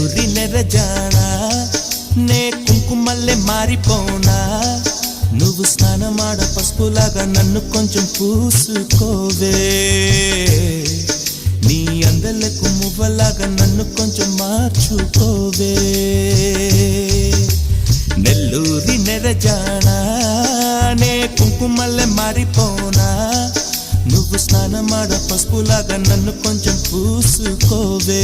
నెల్లూరి నెరజానా నే కుంకుమల్లె మారిపోనా నువ్వు స్నానమాడ పసుపులాగా నన్ను కొంచెం పూసుకోవే నీ అందలకు మువ్వలాగా నన్ను కొంచెం మార్చుకోవే నెల్లూరి నెరజానా నే కుంకుమల్లె మారిపోనా నువ్వు స్నానమాడ పసుపులాగా నన్ను కొంచెం పూసుకోవే